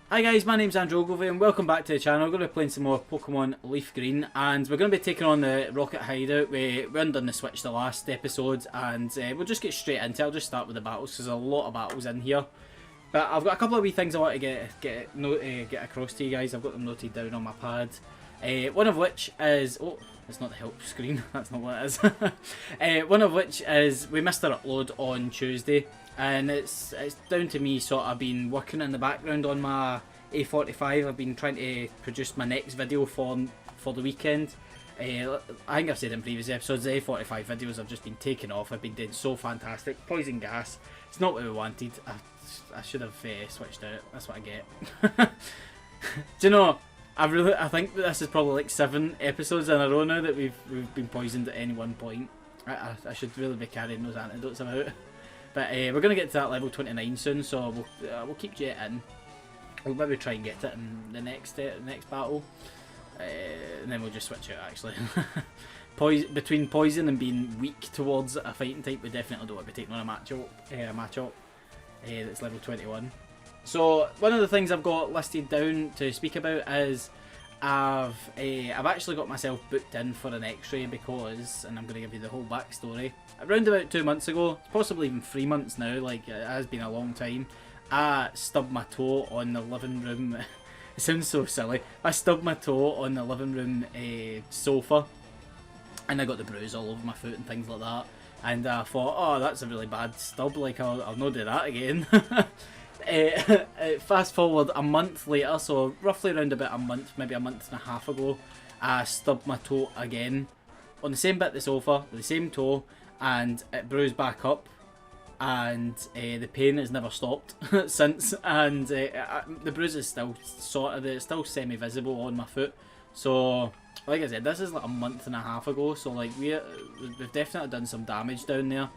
Hi guys, my name's Ogilvie and welcome back to the channel. We're going to be playing some more Pokemon Leaf Green and we're going to be taking on the Rocket Hideout. We undone the Switch the last episode and we'll just get straight into it. I'll just start with the battles because there's a lot of battles in here. But I've got a couple of wee things I want to get across to you guys. I've got them noted down on my pad. One of which is... Oh, it's not the help screen. That's not what it is. One of which is we missed our upload on Tuesday. And it's down to me sort of been working in the background on my A45. I've been trying to produce my next video for the weekend. I think I've said in previous episodes, the A45 videos have just been taken off. I've been doing so fantastic. Poison gas. It's not what we wanted. I should have switched out. That's what I get. Do you know? I think this is probably like 7 episodes in a row now that we've been poisoned at any one point. I should really be carrying those antidotes about. But we're going to get to that level 29 soon, so we'll keep jetting. We'll maybe try and get it in the next battle. And then we'll just switch out actually. Between poison and being weak towards a fighting type, we definitely don't want to be taking on a matchup that's level 21. So one of the things I've got listed down to speak about is I've actually got myself booked in for an X-ray because, and I'm going to give you the whole backstory. Around about 2 months ago, possibly even 3 months now, like it has been a long time, I stubbed my toe on the living room. It sounds so silly. I stubbed my toe on the living room sofa, and I got the bruise all over my foot and things like that. And I thought, oh, that's a really bad stub. Like I'll not do that again. Fast forward a month later, so roughly around about a month, maybe a month and a half ago, I stubbed my toe again on the same bit of the sofa with the same toe, and it bruised back up, and the pain has never stopped since, and the bruise is still still semi-visible on my foot. So like I said, this is like a month and a half ago, so like we've definitely done some damage down there.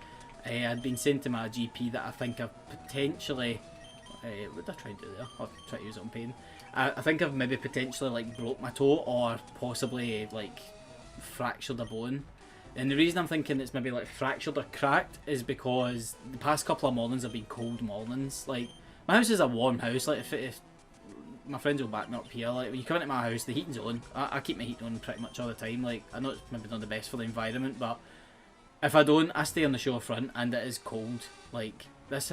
I'd been saying to my GP that I think I've potentially what did I try and do there? I'll try to use it on pain. I think I've maybe potentially like broke my toe or possibly like fractured a bone. And the reason I'm thinking it's maybe like fractured or cracked is because the past couple of mornings have been cold mornings. Like my house is a warm house. Like if my friends will back me up here, like when you come into my house, the heating's on. I keep my heat on pretty much all the time. Like I know it's maybe not the best for the environment, but if I don't, I stay on the shore front and it is cold. Like this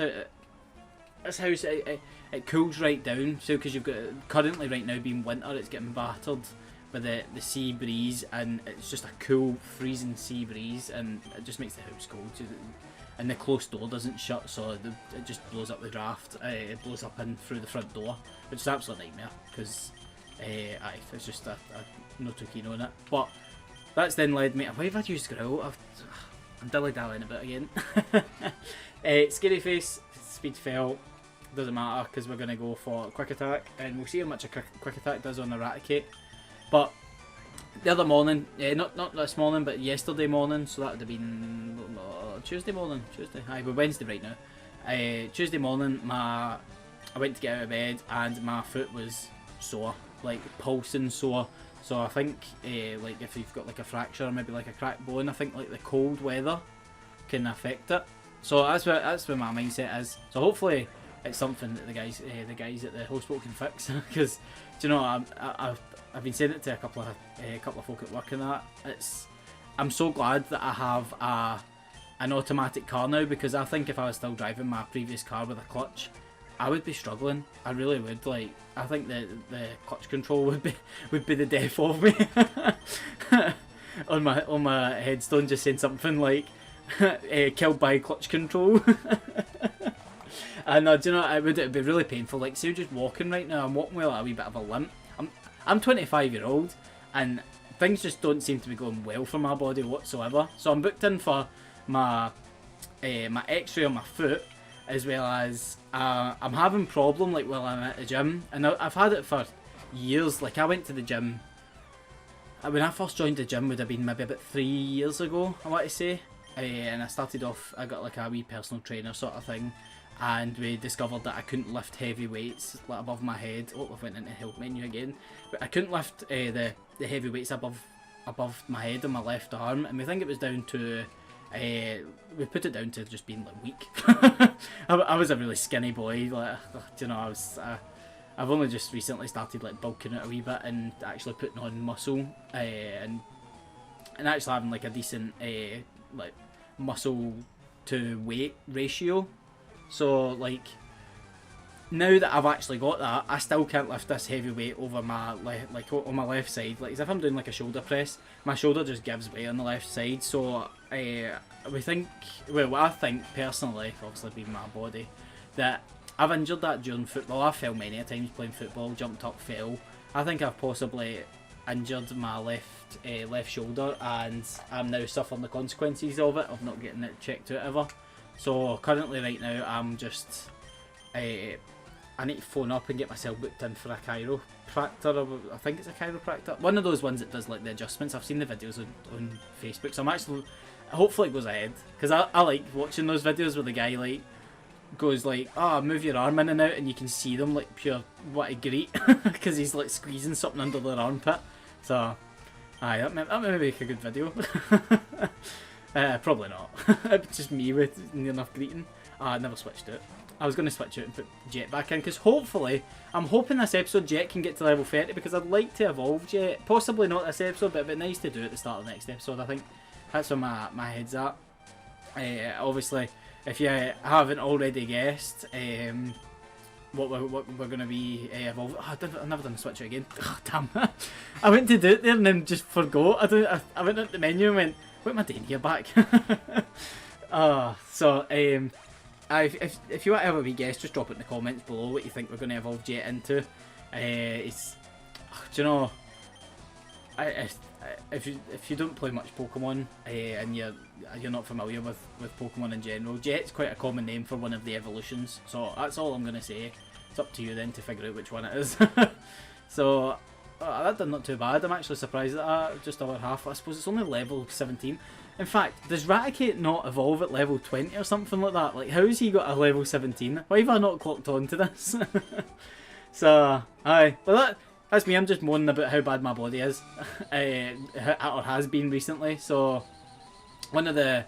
house, it cools right down. So because you've got currently right now being winter, it's getting battered with the sea breeze, and it's just a cool freezing sea breeze, and it just makes the house cold. And the closed door doesn't shut, so it just blows up the draft. It blows up in through the front door, which is an absolute nightmare because it's just I'm not too keen on it. But that's then led me. Why have I used Growl? I'm dilly-dallying a bit again. Scary Face, Speed Fell, doesn't matter because we're going to go for Quick Attack, and we'll see how much a Quick Attack does on Eradicate. But the other morning, not this morning, but yesterday morning, so that would have been Tuesday morning. Aye, we're Wednesday right now. Tuesday morning, I went to get out of bed and my foot was sore, like pulsing sore. So I think like if you've got like a fracture or maybe like a cracked bone, I think like the cold weather can affect it. So that's where my mindset is. So hopefully it's something that the guys at the hospital can fix. Because do you know, I've been saying it to a couple of folk at work and that. I'm so glad that I have an automatic car now, because I think if I was still driving my previous car with a clutch, I would be struggling. I really would. Like I think the clutch control would be the death of me. on my headstone, just saying something like killed by clutch control. And do you know, it'd be really painful. Like, say you're just walking right now. I'm walking with like a wee bit of a limp. I'm 25-year-old, and things just don't seem to be going well for my body whatsoever. So I'm booked in for my X-ray on my foot, as well as I'm having problem like while I'm at the gym, and I've had it for years. Like I went to the gym when I first joined the gym, would have been maybe about 3 years ago, I want to say. And I started off, I got like a wee personal trainer sort of thing, and we discovered that I couldn't lift heavy weights like above my head. Oh, I went into help menu again, but I couldn't lift the heavy weights above my head on my left arm, and we think it was down to we put it down to just being like weak. I was a really skinny boy, like, you know, I've only just recently started like bulking it a wee bit and actually putting on muscle, and actually having like a decent like muscle to weight ratio. So like now that I've actually got that, I still can't lift this heavy weight over my like on my left side. Like as if I'm doing like a shoulder press, my shoulder just gives way on the left side. So I think personally, obviously being my body, that I've injured that during football. I fell many times playing football, jumped up, fell. I think I've possibly injured my left shoulder, and I'm now suffering the consequences of it, of not getting it checked out ever. So currently, right now, I'm just I need to phone up and get myself booked in for a chiropractor. I think it's a chiropractor, one of those ones that does like the adjustments. I've seen the videos on Facebook, so I'm actually hopefully it goes ahead, because I like watching those videos where the guy like goes like, move your arm in and out, and you can see them like pure what a great because he's like squeezing something under their armpit. So aye, that may make a good video. Probably not. It's just me with near enough greeting. I never switched it. I was going to switch it and put Jet back in, because hopefully, I'm hoping this episode Jet can get to level 30, because I'd like to evolve Jet. Possibly not this episode, but it'd be nice to do it at the start of the next episode. I think that's where my head's at. Obviously, if you haven't already guessed, what we're going to be evolving. I've never done the switch again. Oh, damn. I went to do it there and then just forgot. I went into the menu and went, what am I doing here back? If you want to have a wee guess, just drop it in the comments below what you think we're going to evolve Jet into. Do you know, if you don't play much Pokemon, and you're not familiar with Pokemon in general, Jet's quite a common name for one of the evolutions. So that's all I'm going to say. It's up to you then to figure out which one it is. So that did not too bad. I'm actually surprised at that. Just over half. I suppose it's only level 17. In fact, does Raticate not evolve at level 20 or something like that? Like, how's he got a level 17? Why have I not clocked on to this? So, aye. Well, that's me. I'm just moaning about how bad my body is. Or has been recently. So, one of the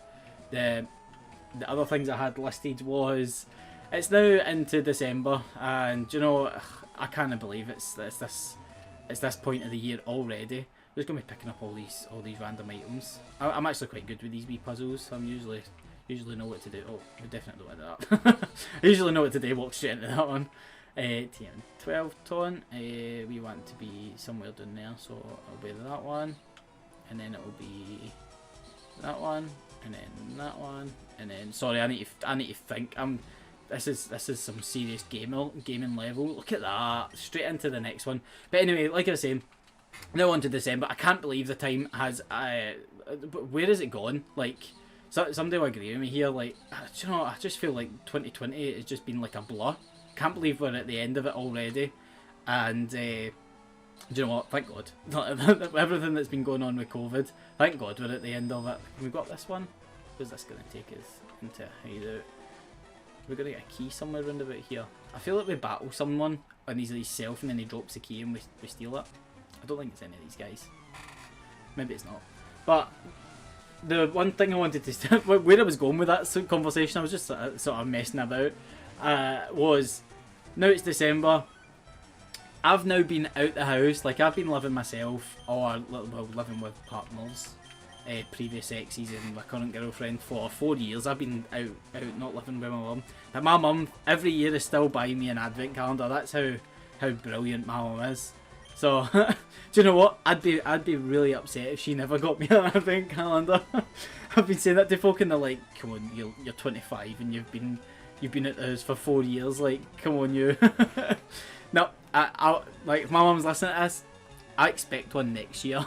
other things I had listed was, it's now into December, and you know, I can't believe it's this point of the year already. I'm just going to be picking up all these random items. I'm actually quite good with these wee puzzles. I'm usually know what to do. Oh, I definitely don't like that. I usually know what to do. Walk straight into that one. TM12 taunt. We want to be somewhere down there, so it'll be that one, and then it will be that one, and then that one, and then sorry, I need to think. This is some serious gaming level. Look at that, straight into the next one. But anyway, like I was saying, now on to December. I can't believe the time has. Where has it gone? Like, somebody will agree with me here. Like, do you know, I just feel like 2020 has just been like a blur. Can't believe we're at the end of it already. And do you know what? Thank God. Everything that's been going on with COVID. Thank God we're at the end of it. We've got this one. Where's this going to take us? Into a hideout. We're going to get a key somewhere around about here. I feel like we battle someone and he's self, and then he drops the key and we steal it. I don't think it's any of these guys. Maybe it's not. But the one thing I wanted to where I was going with that conversation, I was just sort of messing about, was now it's December. I've now been out the house, like I've been living myself, or living with partners, previous exes and my current girlfriend for 4 years. I've been out not living with my mum. And my mum every year is still buying me an advent calendar. That's how brilliant my mum is. So do you know what? I'd be really upset if she never got me an advent calendar. I've been saying that to folk and they're like, come on, you're 25 and you've been at the house for 4 years. Like, come on, you. No, I like if my mum's listening to this, I expect one next year.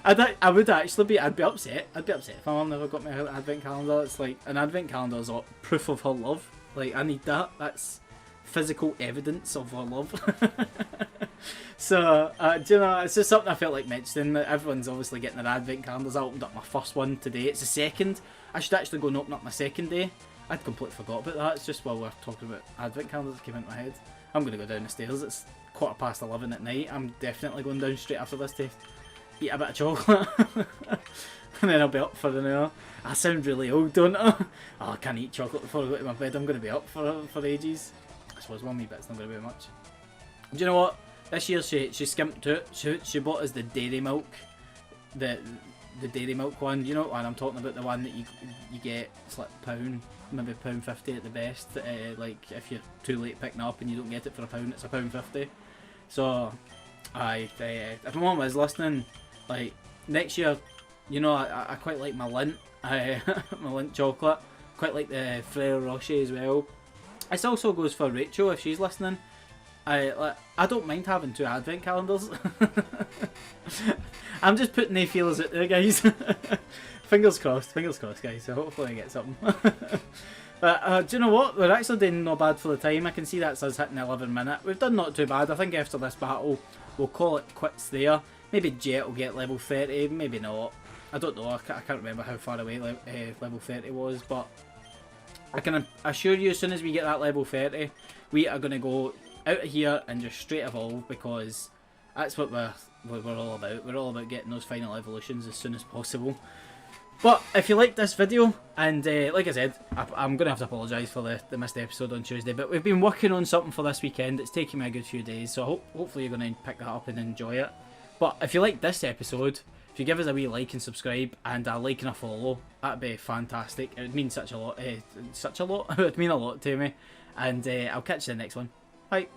I'd be upset. I'd be upset if my mum never got me an advent calendar. It's like an advent calendar is proof of her love. Like, I need that. That's physical evidence of her love. So, do you know, it's just something I felt like mentioning. That everyone's obviously getting their advent calendars. I opened up my first one today. It's the second. I should actually go and open up my second day. I'd completely forgot about that. It's just while we're talking about advent calendars, it came into my head. I'm going to go down the stairs. It's 11:15 at night. I'm definitely going down straight after this to eat a bit of chocolate. And then I'll be up for an hour. I sound really old, don't I? Oh, I can't eat chocolate before I go to my bed. I'm going to be up for ages. suppose 1 wee bit's not going to be much. Do you know what? This year she skimped out. She bought us the dairy milk, the dairy milk one. You know what one I'm talking about? The one that you get, it's like £1, maybe £1.50 at the best. Like if you're too late picking up and you don't get it for £1, it's £1.50. So, if my mum was listening, like next year, you know, I quite like my Lindt, my Lindt chocolate. Quite like the Ferrero Rocher as well. This also goes for Rachel if she's listening. I don't mind having 2 advent calendars. I'm just putting the feelers out there, guys. Fingers crossed, guys. So hopefully I get something. But do you know what? We're actually doing not bad for the time. I can see that's us hitting 11 minutes. We've done not too bad. I think after this battle, we'll call it quits there. Maybe Jet will get level 30, maybe not. I don't know. I can't remember how far away level 30 was, but I can assure you, as soon as we get that level 30, we are going to go out of here and just straight evolve, because that's what we're all about. We're all about getting those final evolutions as soon as possible. But if you liked this video, and like I said, I'm going to have to apologise for the missed episode on Tuesday, but we've been working on something for this weekend. It's taken me a good few days, so hopefully you're going to pick that up and enjoy it. But if you liked this episode, if you give us a wee like and subscribe, and a like and a follow, that'd be fantastic. It would mean such a lot. It would mean a lot to me. And I'll catch you in the next one. Bye.